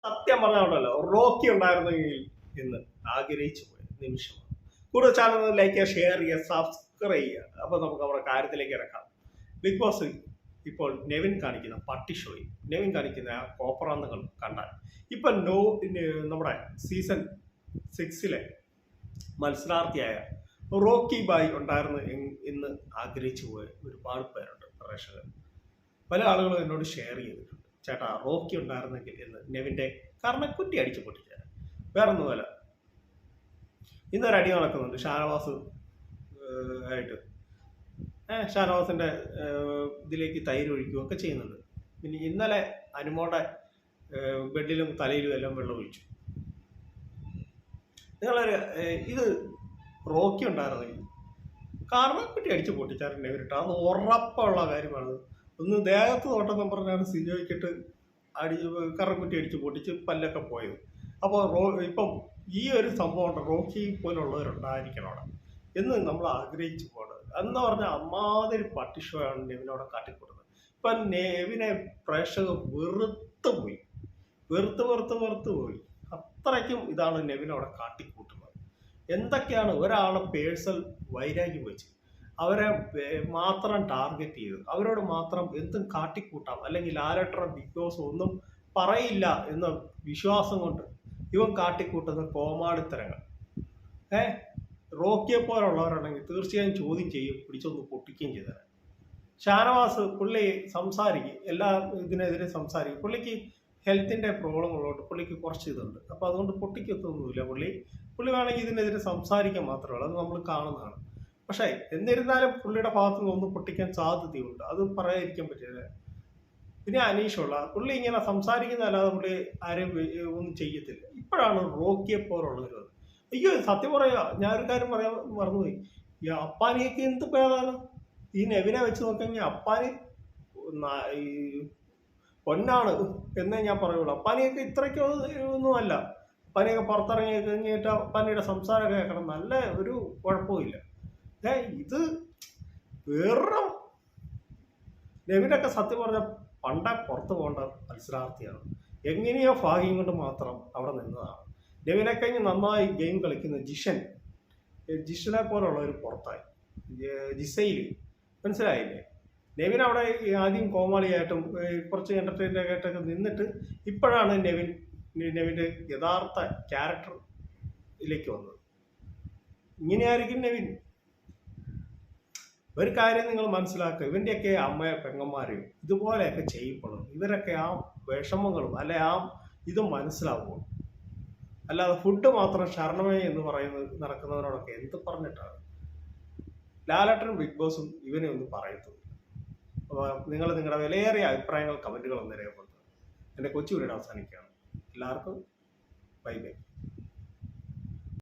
സത്യം പറഞ്ഞാണല്ലോ റോക്കി ഉണ്ടായിരുന്നെങ്കിൽ എന്ന് ആഗ്രഹിച്ചു പോയ നിമിഷമാണ്. കൂടുതൽ ചാനൽ ലൈക്ക് ചെയ്യുക, ഷെയർ ചെയ്യുക, സബ്സ്ക്രൈബ് ചെയ്യുക. അപ്പൊ നമുക്ക് നമ്മുടെ കാര്യത്തിലേക്ക് ഇറക്കാം. ബിഗ് ബോസ് ഇപ്പോൾ നെവിൻ കാണിക്കുന്ന പട്ടി ഷോയും നെവിൻ കാണിക്കുന്ന ആ കോപ്പറാന്തങ്ങൾ കണ്ടാൽ ഇപ്പൊ നമ്മുടെ സീസൺ 6 മത്സരാർത്ഥിയായ റോക്കി ബായ് ഉണ്ടായിരുന്നു എന്ന് ആഗ്രഹിച്ചു പോയ ഒരുപാട് പേരുണ്ട് പ്രേക്ഷകർ. പല ആളുകളും എന്നോട് ഷെയർ ചെയ്തിട്ടുണ്ട്, ചേട്ടാ റോക്കി ഉണ്ടായിരുന്നെങ്കിൽ എന്ന് നെവിൻ്റെ കർണക്കുറ്റി അടിച്ചു പൊട്ടിക്കാൻ. വേറൊന്നുമല്ല, ഇന്നൊരടി നടക്കുന്നുണ്ട് ഷാനവാസ് ആയിട്ട്. ഷാനവാസിൻ്റെ ഇതിലേക്ക് തൈര് ഒഴിക്കുകയൊക്കെ ചെയ്യുന്നുണ്ട്. പിന്നെ ഇന്നലെ അനുമോടെ ബെഡിലും തലയിലും എല്ലാം വെള്ളം ഒഴിച്ചു. നിങ്ങളൊരു ഇത് റോക്കി ഉണ്ടായിരുന്നെങ്കിൽ കർണക്കുറ്റി അടിച്ചു പൊട്ടിച്ചാറുണ്ട് ഇവരിട്ട്. അത് ഉറപ്പുള്ള കാര്യമാണ്. ഒന്ന് ദേഹത്ത് തോട്ടെന്ന് പറഞ്ഞാണ് സിജോയ്ക്കിട്ട് കറക്കുറ്റി അടിച്ച് പൊട്ടിച്ച് പല്ലൊക്കെ പോയത്. അപ്പോൾ ഇപ്പം ഈ ഒരു സംഭവം റോക്കി പോലുള്ളവരുണ്ടായിരിക്കണം അവിടെ എന്ന് നമ്മൾ ആഗ്രഹിച്ചു പോകണം. എന്ന് പറഞ്ഞാൽ അമ്മാതിരി പട്ടി ഷോ ആണ് നെവിനോടെ കാട്ടിക്കൊടുക്കുന്നത്. ഇപ്പം നെവിനെ പ്രേക്ഷകർ വെറുത്ത് പോയി. അത്രയ്ക്കും ഇതാണ് നെവിനോടെ കാട്ടിക്കൂട്ടുന്നത്. എന്തൊക്കെയാണ് ഒരാളെ പേഴ്സണൽ വൈരാഗ്യം വെച്ച് അവരെ മാത്രം ടാർഗറ്റ് ചെയ്ത് അവരോട് മാത്രം എന്തും കാട്ടിക്കൂട്ടാം, അല്ലെങ്കിൽ ലാലേട്ടൻ ബിഗ് ബോസ് ഒന്നും പറയില്ല എന്ന വിശ്വാസം കൊണ്ട് ഇവൻ കാട്ടിക്കൂട്ടുന്ന കോമാളിത്തരങ്ങൾ. റോക്കിയെ പോലുള്ളവരുണ്ടെങ്കിൽ തീർച്ചയായും ചോദ്യം ചെയ്യും, പിടിച്ചൊന്ന് പൊട്ടിക്കുകയും ചെയ്തത്. ഷാനവാസ് പുള്ളി സംസാരിക്കും, എല്ലാ ഇതിനെതിരെ സംസാരിക്കും. പുള്ളിക്ക് ഹെൽത്തിൻ്റെ പ്രോബ്ലം ഉള്ളതുകൊണ്ട് പുള്ളിക്ക് കുറച്ച് ഇതുണ്ട്. അപ്പോൾ അതുകൊണ്ട് പൊട്ടിക്കത്തൊന്നുമില്ല. പുള്ളി വേണമെങ്കിൽ ഇതിനെതിരെ സംസാരിക്കാൻ മാത്രമേ ഉള്ളൂ, അത് നമ്മൾ കാണുന്നതാണ്. പക്ഷേ എന്നിരുന്നാലും പുള്ളിയുടെ ഭാഗത്തു നിന്ന് ഒന്ന് പൊട്ടിക്കാൻ സാധ്യതയുണ്ട്, അത് പറയാതിരിക്കാൻ പറ്റില്ല. പിന്നെ അനീഷുള്ള പുള്ളി ഇങ്ങനെ സംസാരിക്കുന്നതല്ലാതെ പുള്ളി ആരും ഒന്നും ചെയ്യത്തില്ല. ഇപ്പോഴാണ് റോക്കിയെ പോലുള്ളവർ. അയ്യോ സത്യം പറയാ, ഞാനൊരു കാര്യം പറയാൻ മറന്നുപോയി. ഈ അപ്പാനിയൊക്കെ എന്ത് പേരാണ്. ഈ നെവിനെ വെച്ച് നോക്കിക്കഴിഞ്ഞാൽ അപ്പാനി ഈ പൊന്നാണ് എന്നേ ഞാൻ പറയുള്ളൂ. അപ്പാനിയൊക്കെ ഇത്രയ്ക്ക് ഒന്നുമല്ല. അപ്പാനിയൊക്കെ പുറത്തിറങ്ങി കഴിഞ്ഞിട്ട് അപ്പാനിയുടെ സംസാരം കേൾക്കണം, നല്ല ഒരു കുഴപ്പമില്ല. ഇത് വെറും നെവിനൊക്കെ സത്യം പറഞ്ഞ പണ്ടേ പുറത്ത് പോകേണ്ട മത്സരാർത്ഥിയാണ്. എങ്ങനെയോ ഭാഗ്യം കൊണ്ട് മാത്രം അവിടെ നിന്നതാണ്. നെവിനെ കഴിഞ്ഞ് നന്നായി ഗെയിം കളിക്കുന്ന ജിഷനെ പോലുള്ള ഒരു പുറത്തായി. ജിസയിൽ മനസ്സിലായില്ലേ? നെവിൻ അവിടെ ആദ്യം കോമാളിയായിട്ടും കുറച്ച് എൻ്റർടൈൻമെൻ്റ് ആയിട്ടൊക്കെ നിന്നിട്ട് ഇപ്പോഴാണ് നെവിൻ്റെ യഥാർത്ഥ ക്യാരക്ടറിലേക്ക് വന്നത്. ഇങ്ങനെയായിരിക്കും നെവിൻ. ഒരു കാര്യം നിങ്ങൾ മനസ്സിലാക്കുക, ഇവൻ്റെയൊക്കെ അമ്മയെ പെങ്ങന്മാരെയും ഇതുപോലെയൊക്കെ ചെയ്യപ്പെടും. ഇവരൊക്കെ ആ വിഷമങ്ങളും അല്ലെ ആ ഇത് മനസ്സിലാവുള്ളൂ. അല്ലാതെ ഫുഡ് മാത്രം ശരണമേ എന്ന് പറയുന്നത് നടക്കുന്നവരോടൊക്കെ എന്ത് പറഞ്ഞിട്ടാണ്? ലാലേട്ടനും ബിഗ് ബോസും ഇവനെ ഒന്നും പറയത്തുള്ളൂ. അപ്പോൾ നിങ്ങൾ നിങ്ങളുടെ വിലയേറിയ അഭിപ്രായങ്ങൾ കമൻറ്റുകളൊന്നും രേഖപ്പെടുത്തുക. എൻ്റെ കൊച്ചു വീഡിയോ അവസാനിക്കുകയാണ്. എല്ലാവർക്കും ബൈ ബൈ.